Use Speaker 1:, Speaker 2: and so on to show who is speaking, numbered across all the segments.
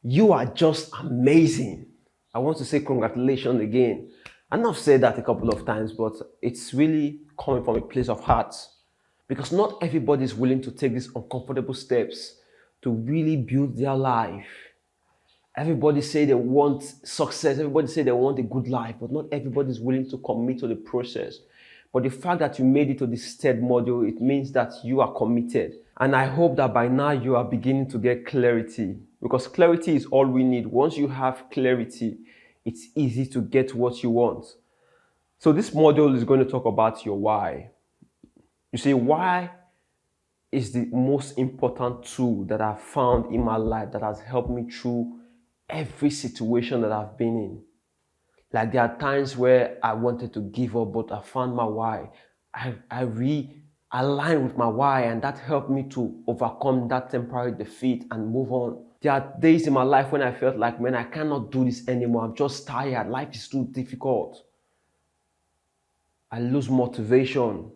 Speaker 1: You are just amazing. I want to say congratulations again. I know I've said that a couple of times, but it's really coming from a place of heart because not everybody is willing to take these uncomfortable steps to really build their life. Everybody say they want success, everybody say they want a good life, but not everybody is willing to commit to the process. But the fact that you made it to this third module, it means that you are committed. And I hope that by now you are beginning to get clarity, because clarity is all we need. Once you have clarity, it's easy to get what you want. So this module is going to talk about your why. You see, why is the most important tool that I've found in my life that has helped me through every situation that I've been in. Like there are times where I wanted to give up, but I found my why. I realigned with my why, and that helped me to overcome that temporary defeat and move on. There are days in my life when I felt like, man, I cannot do this anymore. I'm just tired. Life is too difficult. I lose motivation,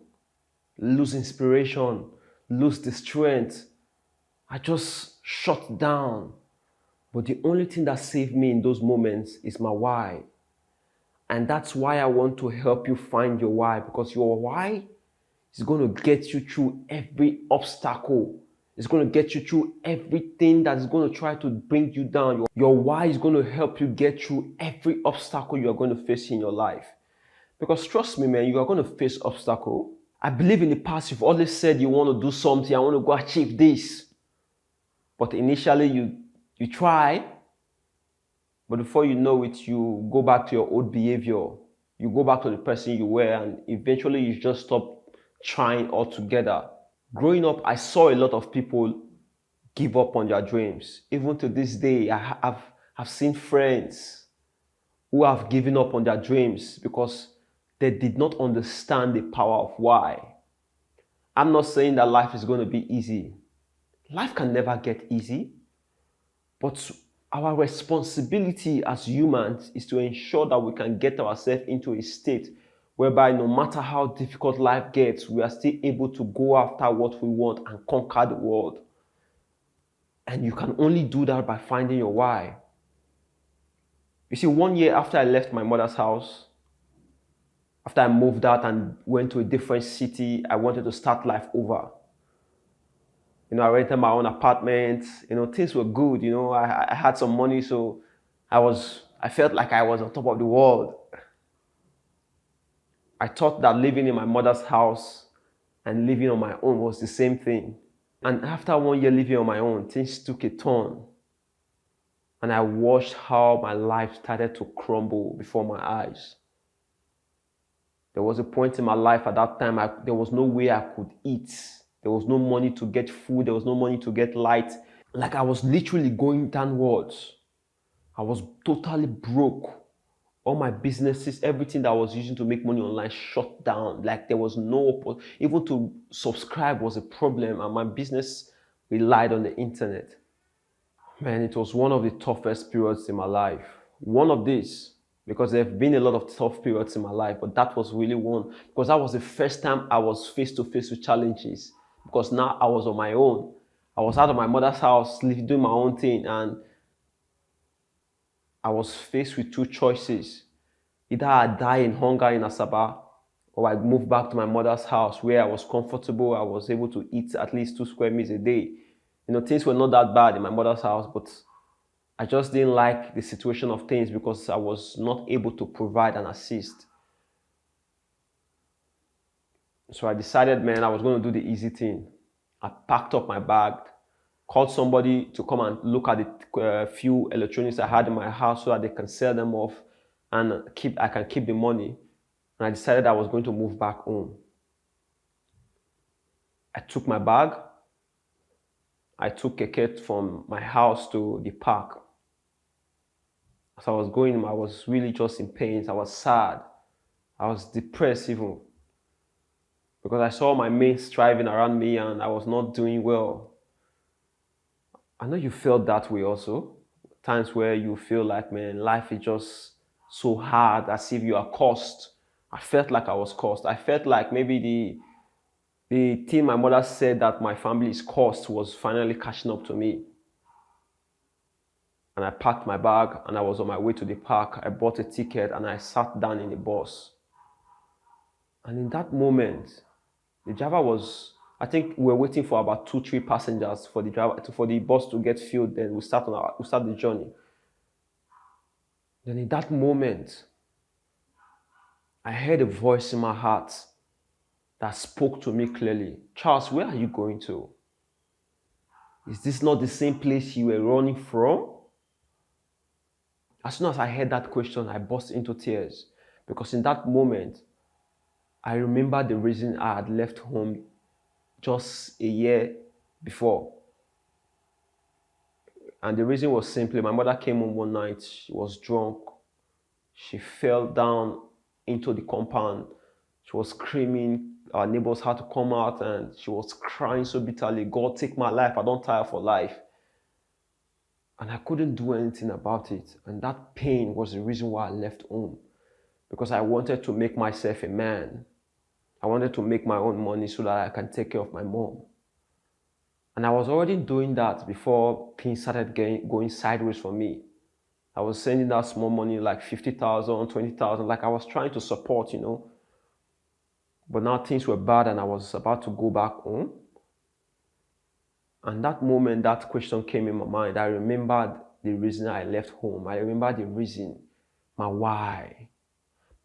Speaker 1: lose inspiration, lose the strength. I just shut down. But the only thing that saved me in those moments is my why. And that's why I want to help you find your why, because your why is going to get you through every obstacle. It's going to get you through everything that is going to try to bring you down. Your why is going to help you get through every obstacle you are going to face in your life. Because trust me, man, you are going to face obstacle. I believe in the past you've always said you want to do something, I want to go achieve this. But initially you try, but before you know it, you go back to your old behavior. You go back to the person you were, and eventually you just stop trying altogether. Growing up, I saw a lot of people give up on their dreams. Even to this day, I've seen friends who have given up on their dreams because they did not understand the power of why. I'm not saying that life is going to be easy. Life can never get easy, but our responsibility as humans is to ensure that we can get ourselves into a state whereby no matter how difficult life gets, we are still able to go after what we want and conquer the world. And you can only do that by finding your why. You see, 1 year after I left my mother's house, after I moved out and went to a different city, I wanted to start life over. I rented my own apartment. Things were good. I had some money, so I felt like I was on top of the world. I thought that living in my mother's house and living on my own was the same thing. And after 1 year living on my own, things took a turn. And I watched how my life started to crumble before my eyes. There was a point in my life at that time, there was no way I could eat. There was no money to get food. There was no money to get light. Like I was literally going downwards. I was totally broke. All my businesses, everything that I was using to make money online shut down. Like there was no, even to subscribe was a problem, and my business relied on the internet. Man, it was one of the toughest periods in my life. One of these, because there have been a lot of tough periods in my life, but that was really one, because that was the first time I was face to face with challenges. Because now I was on my own. I was out of my mother's house, doing my own thing, and I was faced with two choices. Either I die in hunger in Asaba, or I move back to my mother's house where I was comfortable. I was able to eat at least 2 square meals a day. Things were not that bad in my mother's house, but I just didn't like the situation of things because I was not able to provide and assist. So I decided, man, I was going to do the easy thing. I packed up my bag, called somebody to come and look at the few electronics I had in my house so that they can sell them off and I can keep the money. And I decided I was going to move back home. I took my bag. I took Keke from my house to the park. As I was going, I was really just in pain. I was sad. I was depressed even. Because I saw my mates striving around me and I was not doing well. I know you felt that way also. Times where you feel like, man, life is just so hard, as if you are cursed. I felt like I was cursed. I felt like maybe the thing my mother said that my family is cursed was finally catching up to me. And I packed my bag and I was on my way to the park. I bought a ticket and I sat down in the bus. And in that moment, the driver was, I think we were waiting for about 2-3 passengers for the bus to get filled. Then we start the journey. Then in that moment, I heard a voice in my heart that spoke to me clearly. Charles, where are you going to? Is this not the same place you were running from? As soon as I heard that question, I burst into tears, because in that moment, I remember the reason I had left home just a year before. And the reason was simply, my mother came home one night, she was drunk. She fell down into the compound. She was screaming. Our neighbors had to come out and she was crying so bitterly, God, take my life, I don't tire for life. And I couldn't do anything about it. And that pain was the reason why I left home. Because I wanted to make myself a man. I wanted to make my own money so that I can take care of my mom. And I was already doing that before things started going sideways for me. I was sending out small money like 50,000, 20,000, like I was trying to support, But now things were bad and I was about to go back home. And that moment, that question came in my mind. I remembered the reason I left home. I remember the reason, my why.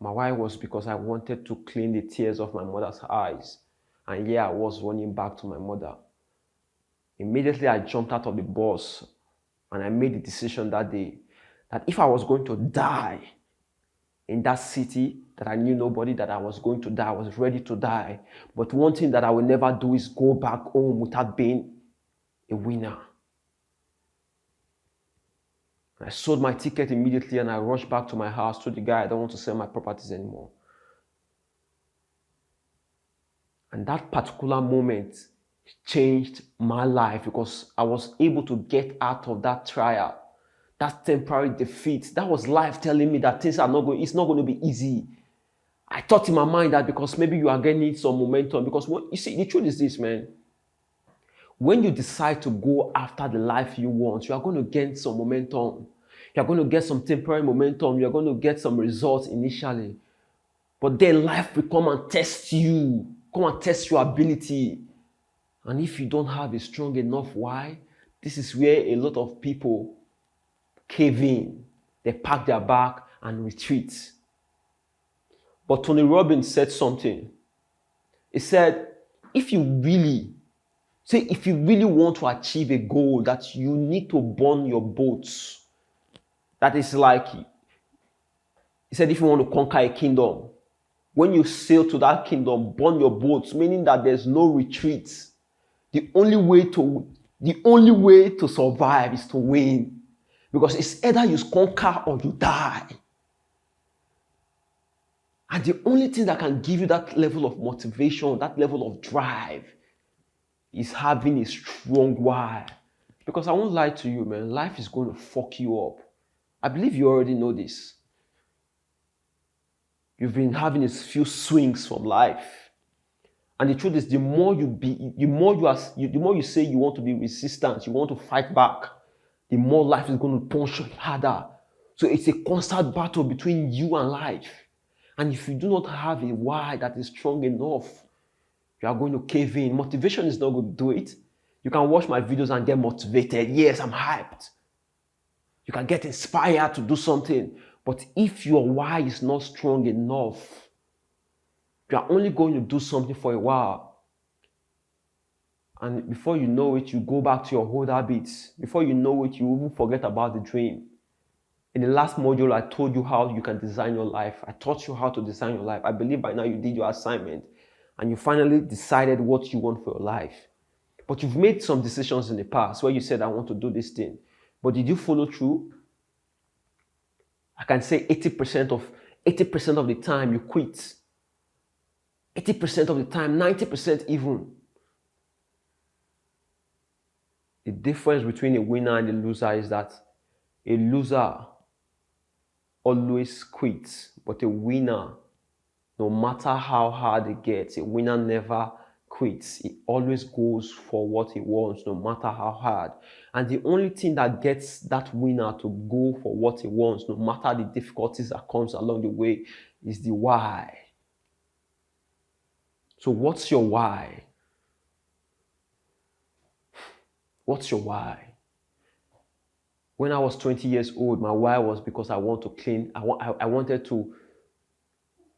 Speaker 1: My why was because I wanted to clean the tears of my mother's eyes. And yeah, I was running back to my mother. Immediately, I jumped out of the bus and I made the decision that day that if I was going to die in that city that I knew nobody, that I was going to die, I was ready to die. But one thing that I will never do is go back home without being a winner. I sold my ticket immediately and I rushed back to my house, told the guy I don't want to sell my properties anymore. And that particular moment changed my life because I was able to get out of that trial, that temporary defeat. That was life telling me that things are not going, it's not going to be easy. I thought in my mind that because maybe you are getting some momentum, because you see, the truth is this, man. When you decide to go after the life you want, you are going to gain some momentum. You are going to get some temporary momentum. You are going to get some results initially. But then life will come and test you, come and test your ability. And if you don't have a strong enough why, this is where a lot of people cave in. They pack their bag and retreat. But Tony Robbins said something. He said, if you really want to achieve a goal, that you need to burn your boats. That is like, he said, if you want to conquer a kingdom, when you sail to that kingdom, burn your boats, meaning that there's no retreat. The only way to survive is to win. Because it's either you conquer or you die. And the only thing that can give you that level of motivation, that level of drive, is having a strong why. Because I won't lie to you, man, life is going to fuck you up. I believe you already know this. You've been having a few swings from life. And the truth is, the more you say you want to be resistant, you want to fight back, the more life is going to punch you harder. So it's a constant battle between you and life. And if you do not have a why that is strong enough, you are going to cave in. Motivation is not going to do it. You can watch my videos and get motivated. Yes, I'm hyped. You can get inspired to do something. But if your why is not strong enough, you are only going to do something for a while. And before you know it, you go back to your old habits. Before you know it, you even forget about the dream. In the last module, I told you how you can design your life. I taught you how to design your life. I believe by now you did your assignment and you finally decided what you want for your life. But you've made some decisions in the past where you said, I want to do this thing. But did you follow through? I can say 80% of the time you quit. 80% of the time, 90% even. The difference between a winner and a loser is that a loser always quits, but a winner, no matter how hard it gets, a winner never quits. He always goes for what he wants, no matter how hard. And the only thing that gets that winner to go for what he wants, no matter the difficulties that comes along the way, is the why. So what's your why? What's your why? When I was 20 years old, my why was because I want to clean. I wanted to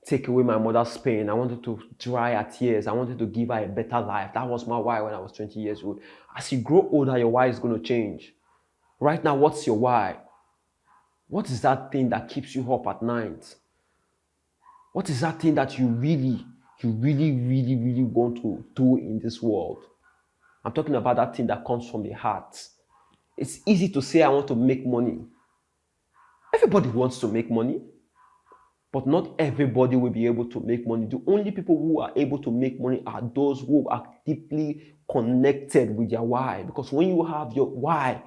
Speaker 1: take away my mother's pain. I wanted to dry her tears. I wanted to give her a better life. That was my why when I was 20 years old. As you grow older, your why is going to change. Right now, what's your why? What is that thing that keeps you up at night? What is that thing that you really want to do in this world? I'm talking about that thing that comes from the heart. It's easy to say I want to make money. Everybody wants to make money, but not everybody will be able to make money. The only people who are able to make money are those who are deeply connected with their why. Because when you have your why,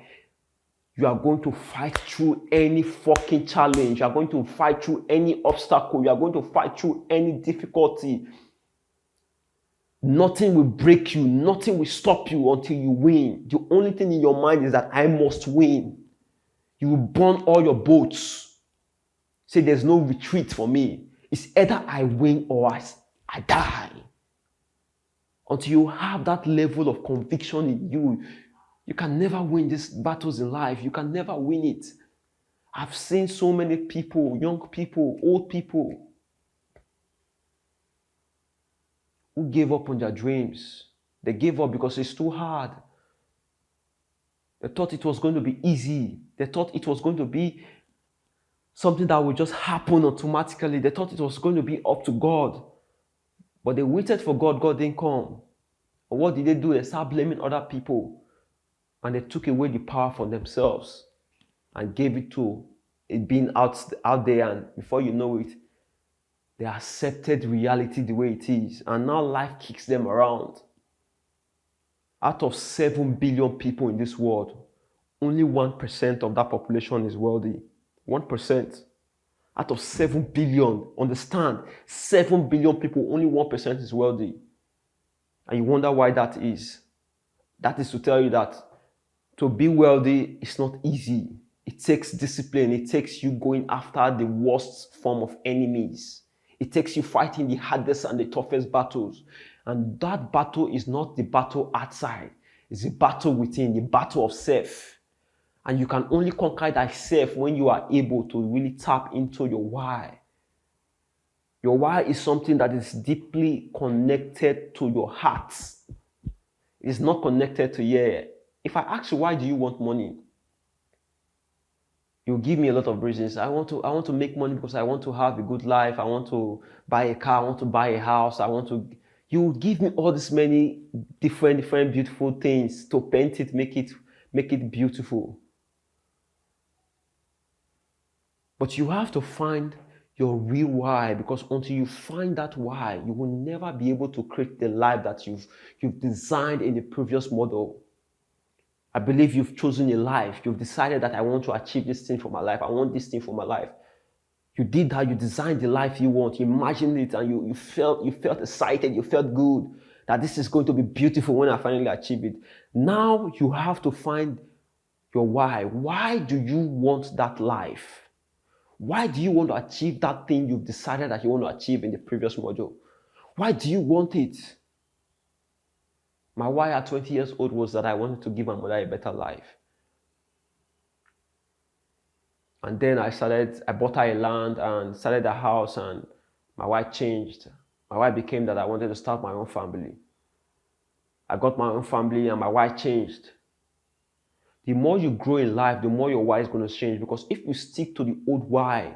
Speaker 1: you are going to fight through any fucking challenge. You are going to fight through any obstacle. You are going to fight through any difficulty. Nothing will break you. Nothing will stop you until you win. The only thing in your mind is that I must win. You will burn all your boats. Say there's no retreat for me. It's either I win or I die. Until you have that level of conviction in you, you can never win these battles in life. You can never win it. I've seen so many people, young people, old people, who gave up on their dreams. They gave up because it's too hard. They thought it was going to be easy. They thought it was going to be something that would just happen automatically. They thought it was going to be up to God. But they waited for God. God didn't come. And what did they do? They started blaming other people. And they took away the power from themselves and gave it to it being out there. And before you know it, they accepted reality the way it is. And now life kicks them around. Out of 7 billion people in this world, only 1% of that population is wealthy. 1%. Out of 7 billion, understand, 7 billion people, only 1% is wealthy. And you wonder why that is. That is to tell you that to be wealthy is not easy. It takes discipline. It takes you going after the worst form of enemies. It takes you fighting the hardest and the toughest battles. And that battle is not the battle outside. It's the battle within, the battle of self. And you can only conquer thyself when you are able to really tap into your why. Your why is something that is deeply connected to your heart. It's not connected to here. If I ask you, why do you want money? You give me a lot of reasons. I want to make money because I want to have a good life. I want to buy a car. I want to buy a house. You give me all these many different beautiful things to paint it, make it beautiful. But you have to find your real why, because until you find that why, you will never be able to create the life that you've designed in the previous model. I believe you've chosen a life. You've decided that I want to achieve this thing for my life. I want this thing for my life. You did that. You designed the life you want. You imagined it, and you felt excited. You felt good that this is going to be beautiful when I finally achieve it. Now you have to find your why. Why do you want that life? Why do you want to achieve that thing you've decided that you want to achieve in the previous module? Why do you want it? My why at 20 years old was that I wanted to give my mother a better life. And then I bought her a land and started a house, and my why changed. My why became that I wanted to start my own family. I got my own family and my why changed. The more you grow in life, the more your why is going to change. Because if you stick to the old why,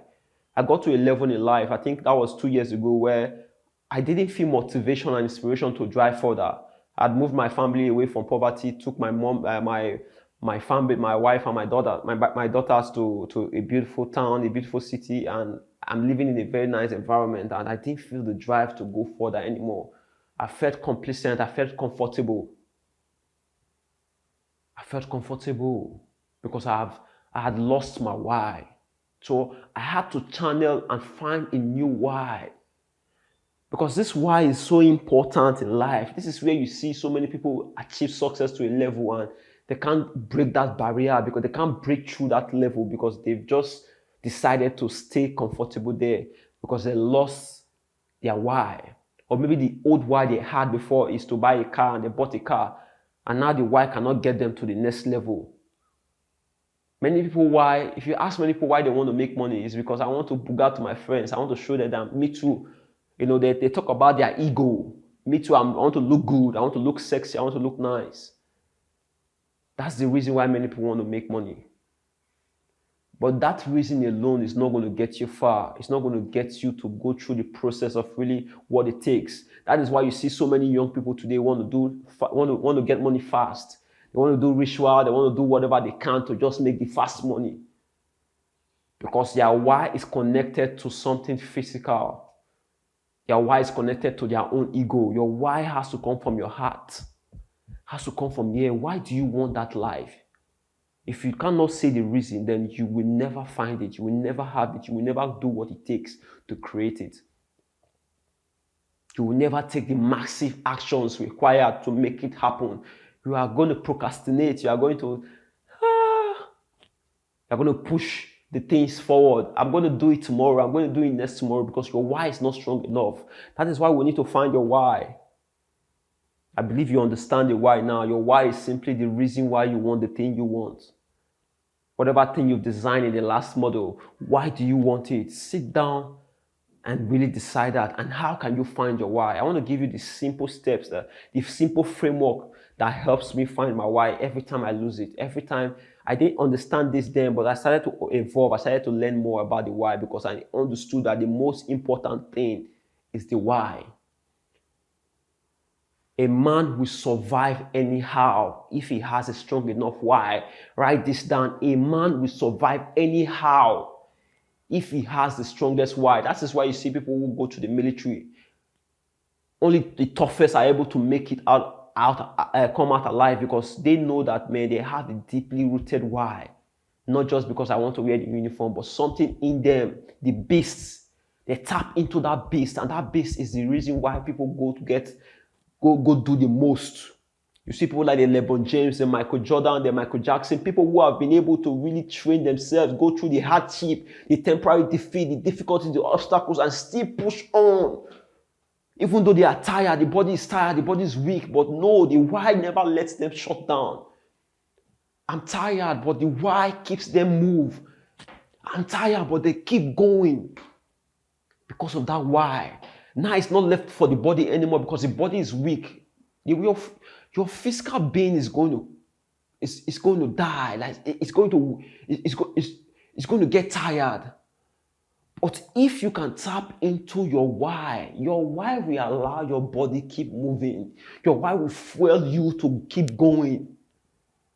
Speaker 1: I got to a level in life, I think that was 2 years ago, where I didn't feel motivation and inspiration to drive further. I'd moved my family away from poverty, took my mom, my family, my wife and my daughters to a beautiful town, a beautiful city, and I'm living in a very nice environment, and I didn't feel the drive to go further anymore. I felt complacent, I felt comfortable. I felt comfortable because I had lost my why. So I had to channel and find a new why. Because this why is so important in life. This is where you see so many people achieve success to a level and they can't break that barrier because they can't break through that level because they've just decided to stay comfortable there because they lost their why. Or maybe the old why they had before is to buy a car and they bought a car and now the why cannot get them to the next level. Many people why, if you ask many people why they want to make money, is because I want to book out to my friends. I want to show them that me too. They talk about their ego. Me too, I want to look good. I want to look sexy. I want to look nice. That's the reason why many people want to make money. But that reason alone is not going to get you far. It's not going to get you to go through the process of really what it takes. That is why you see so many young people today want to get money fast. They want to do ritual. They want to do whatever they can to just make the fast money. Because their why is connected to something physical. Your why is connected to their own ego. Your why has to come from your heart. Has to come from here. Why do you want that life? If you cannot say the reason, then you will never find it. You will never have it. You will never do what it takes to create it. You will never take the massive actions required to make it happen. You are going to procrastinate. You are going to push the things forward. I'm going to do it tomorrow. I'm going to do it next tomorrow because your why is not strong enough. That is why we need to find your why. I believe you understand the why now. Your why is simply the reason why you want the thing you want. Whatever thing you've designed in the last model, why do you want it? Sit down and really decide that. And how can you find your why? I want to give you the simple steps, the simple framework that helps me find my why every time I lose it. Every time I didn't understand this then, but I started to evolve. I started to learn more about the why because I understood that the most important thing is the why. A man will survive anyhow if he has a strong enough why. Write this down. A man will survive anyhow if he has the strongest why. That is why you see people who go to the military. Only the toughest are able to make it come out alive because they know that, man, they have a deeply rooted why. Not just because I want to wear the uniform, but something in them, the beasts. They tap into that beast, and that beast is the reason why people go do the most. You see people like the LeBron James, the Michael Jordan, the Michael Jackson, people who have been able to really train themselves, go through the hardship, the temporary defeat, the difficulties, the obstacles, and still push on. Even though they are tired, the body is tired, the body is weak, but no, the why never lets them shut down. I'm tired, but the why keeps them move. I'm tired, but they keep going because of that why. Now it's not left for the body anymore because the body is weak. Your physical being is going to die. Like it's going to get tired. But if you can tap into your why will allow your body keep moving. Your why will fuel you to keep going.